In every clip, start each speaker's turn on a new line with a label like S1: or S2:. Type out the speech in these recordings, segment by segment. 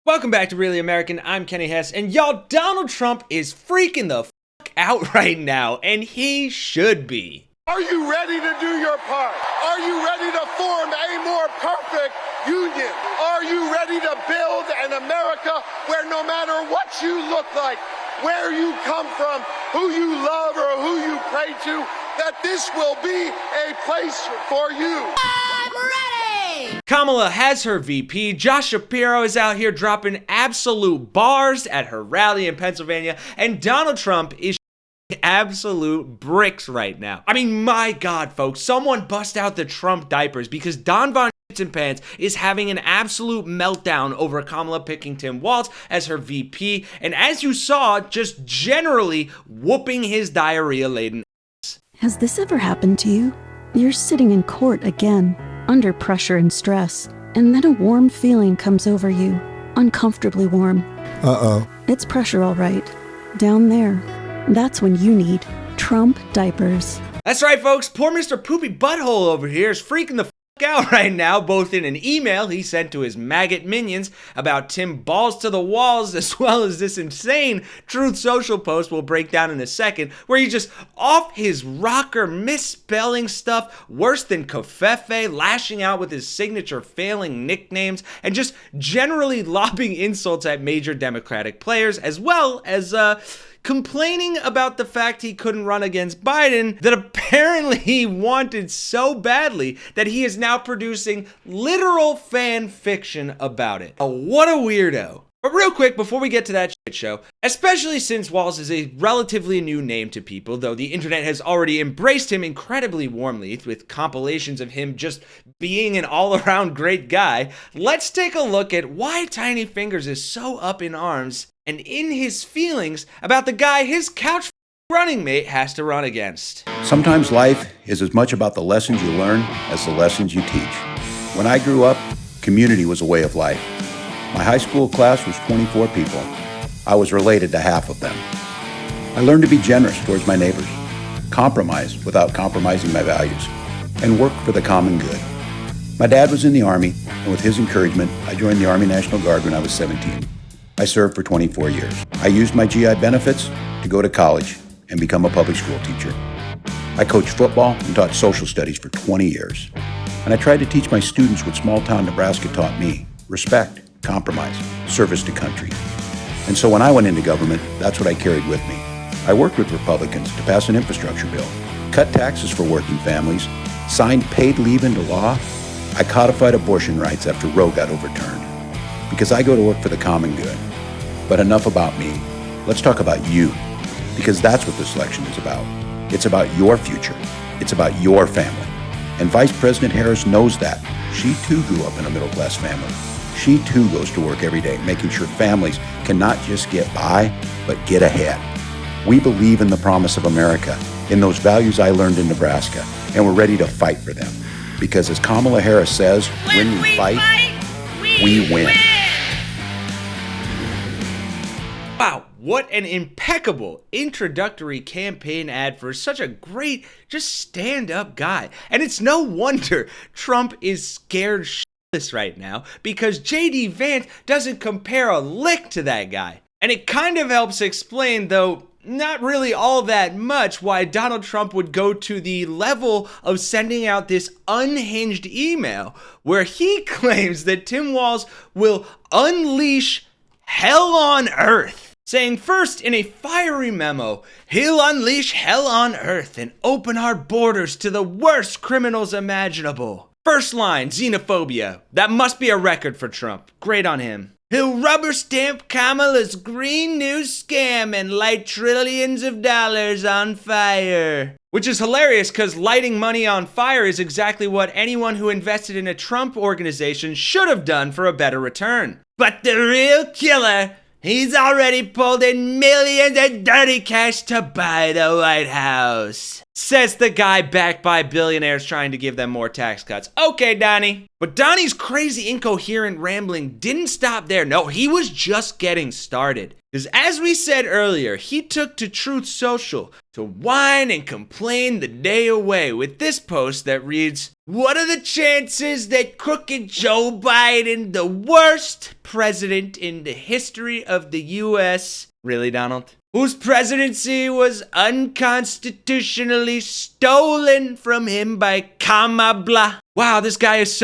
S1: Welcome back to Really American. I'm Kenny Hesse, and y'all, Donald Trump is freaking the fuck out right now, and he should be.
S2: Are you ready to do your part? Are you ready to form a more perfect union? Are you ready to build an America where no matter what you look like, where you come from, who you love or who you pray to, that this will be a place for you?
S3: I'm ready!
S1: Kamala has her VP. Josh Shapiro is out here dropping absolute bars at her rally in Pennsylvania, and Donald Trump is absolute bricks right now. I mean, my God, folks, someone bust out the Trump diapers because Don Von Pants is having an absolute meltdown over Kamala picking Tim Walz as her VP, and as you saw, just generally whooping his diarrhea-laden ass.
S4: Has this ever happened to you? You're sitting in court again, under pressure and stress, and then a warm feeling comes over you, uncomfortably warm.
S5: Uh-oh.
S4: It's pressure, all right. Down there. That's when you need Trump diapers.
S1: That's right, folks. Poor Mr. Poopy Butthole over here is freaking the out right now, both in an email he sent to his maggot minions about Tim balls to the walls, as well as this insane Truth Social post we'll break down in a second, where he just off his rocker misspelling stuff worse than Covfefe, lashing out with his signature failing nicknames, and just generally lobbing insults at major Democratic players, as well as complaining about the fact he couldn't run against Biden that apparently he wanted so badly that he is now producing literal fan fiction about it. What a weirdo. But real quick, before we get to that shit show, especially since Walz is a relatively new name to people, though the internet has already embraced him incredibly warmly with compilations of him just being an all-around great guy, let's take a look at why Tiny Fingers is so up in arms and in his feelings about the guy his couch running mate has to run against.
S6: Sometimes life is as much about the lessons you learn as the lessons you teach. When I grew up, community was a way of life. My high school class was 24 people. I was related to half of them. I learned to be generous towards my neighbors, compromise without compromising my values, and work for the common good. My dad was in the Army, and with his encouragement, I joined the Army National Guard when I was 17. I served for 24 years. I used my GI benefits to go to college and become a public school teacher. I coached football and taught social studies for 20 years. And I tried to teach my students what small-town Nebraska taught me: respect, compromise, service to country. And so when I went into government, that's what I carried with me. I worked with Republicans to pass an infrastructure bill, cut taxes for working families, signed paid leave into law. I codified abortion rights after Roe got overturned. Because I go to work for the common good. But enough about me. Let's talk about you. Because that's what this election is about. It's about your future. It's about your family. And Vice President Harris knows that. She too grew up in a middle-class family. She too goes to work every day, making sure families can not just get by, but get ahead. We believe in the promise of America, in those values I learned in Nebraska, and we're ready to fight for them. Because as Kamala Harris says, when we fight, we win.
S1: Wow, what an impeccable introductory campaign ad for such a great, just stand-up guy. And it's no wonder Trump is scared shitless right now, because J.D. Vance doesn't compare a lick to that guy. And it kind of helps explain, though not really all that much, why Donald Trump would go to the level of sending out this unhinged email where he claims that Tim Walz will unleash hell on earth. Saying first in a fiery memo, he'll unleash hell on earth and open our borders to the worst criminals imaginable. First line, xenophobia. That must be a record for Trump. Great on him. He'll rubber stamp Kamala's green new scam and light trillions of dollars on fire. Which is hilarious because lighting money on fire is exactly what anyone who invested in a Trump organization should have done for a better return. But the real killer, he's already pulled in millions of dirty cash to buy the White House. Says the guy backed by billionaires trying to give them more tax cuts. Okay, Donnie. But Donnie's crazy, incoherent rambling didn't stop there. No, he was just getting started. Because as we said earlier, he took to Truth Social to whine and complain the day away with this post that reads, "What are the chances that crooked Joe Biden, the worst president in the history of the U.S., really, Donald? Whose presidency was unconstitutionally stolen from him by Kamala." Wow, this guy's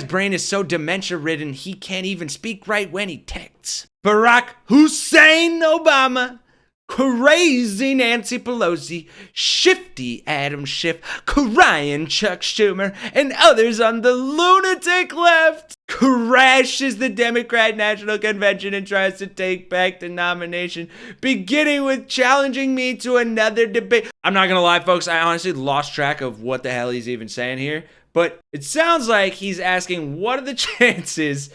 S1: brain is so dementia-ridden he can't even speak right when he texts. Barack Hussein Obama, crazy Nancy Pelosi, shifty Adam Schiff, crying Chuck Schumer, and others on the lunatic left crashes the Democrat National Convention and tries to take back the nomination, beginning with challenging me to another debate. I'm not gonna lie, folks, I honestly lost track of what the hell he's even saying here, but it sounds like he's asking what are the chances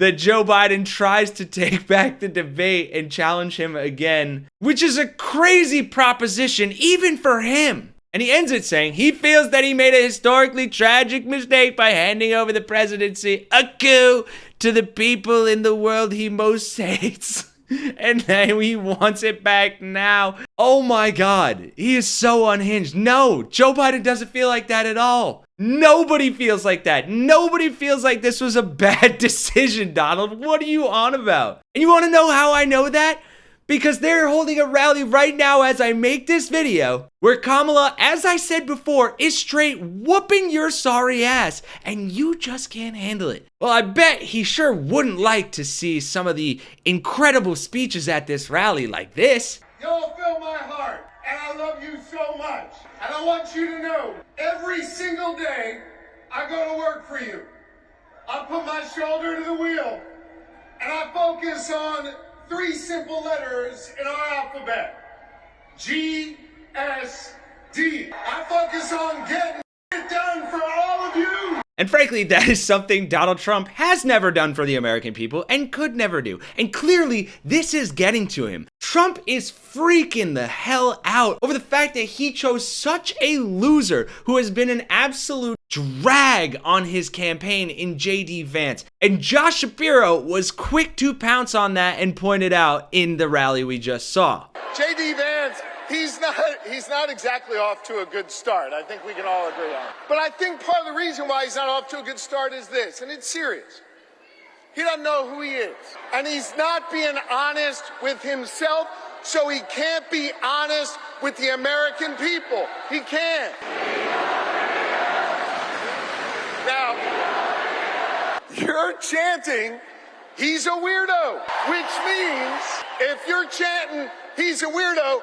S1: that Joe Biden tries to take back the debate and challenge him again, which is a crazy proposition even for him. And he ends it saying he feels that he made a historically tragic mistake by handing over the presidency, a coup, to the people in the world he most hates. And then he wants it back now. Oh my God, he is so unhinged. No, Joe Biden doesn't feel like that at all. Nobody feels like that. Nobody feels like this was a bad decision, Donald. What are you on about? And you want to know how I know that? Because they're holding a rally right now as I make this video where Kamala, as I said before, is straight whooping your sorry ass and you just can't handle it. Well, I bet he sure wouldn't like to see some of the incredible speeches at this rally like this.
S2: Y'all fill my heart, and I love you so much. And I want you to know, every single day, I go to work for you. I put my shoulder to the wheel, and I focus on 3 simple letters in our alphabet. G-S-D. I focus on getting it done for all of you.
S1: And frankly, that is something Donald Trump has never done for the American people and could never do. And clearly, this is getting to him. Trump is freaking the hell out over the fact that he chose such a loser who has been an absolute drag on his campaign in J.D. Vance. And Josh Shapiro was quick to pounce on that and point it out in the rally we just saw.
S2: J.D. Vance, he's not exactly off to a good start. I think we can all agree on it. But I think part of the reason why he's not off to a good start is this, and it's serious. He doesn't know who he is. And he's not being honest with himself, so he can't be honest with the American people. He can't. Now, you're chanting, he's a weirdo, which means if you're chanting, he's a weirdo,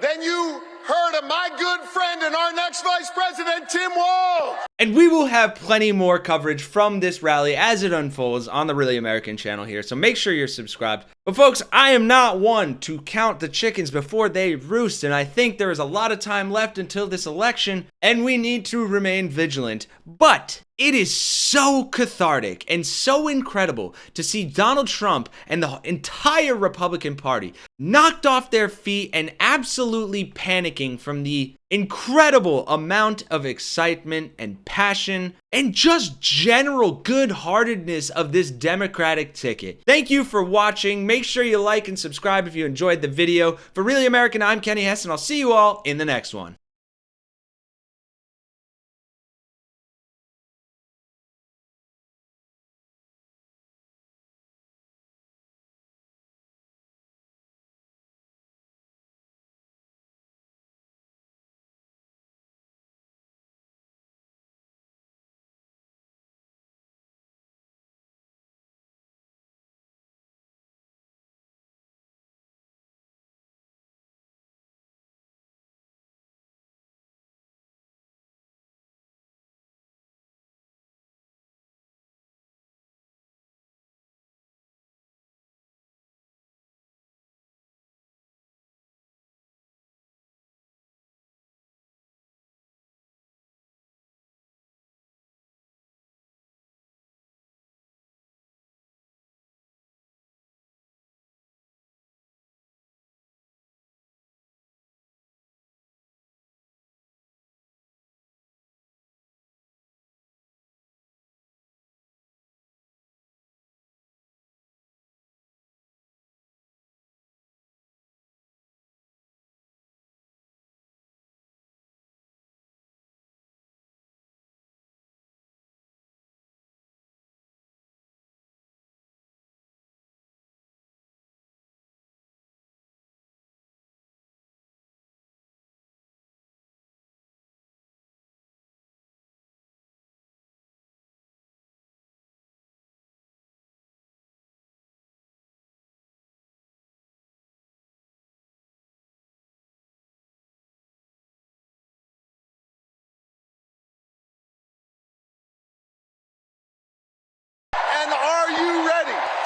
S2: then you heard of my good friend and our next vice president, Tim Walz.
S1: And we will have plenty more coverage from this rally as it unfolds on the Really American channel here, so make sure you're subscribed. But folks, I am not one to count the chickens before they roost, and I think there is a lot of time left until this election, and we need to remain vigilant. But it is so cathartic and so incredible to see Donald Trump and the entire Republican Party knocked off their feet and absolutely panicking from the incredible amount of excitement and passion and just general good-heartedness of this Democratic ticket. Thank you for watching. Make sure you like and subscribe if you enjoyed the video. For Really American, I'm Kenny Hesse, and I'll see you all in the next one.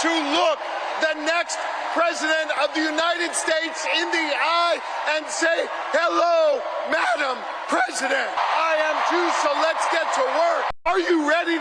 S2: to look the next President of the United States in the eye and say, hello, Madam President. I am too, so let's get to work. Are you ready?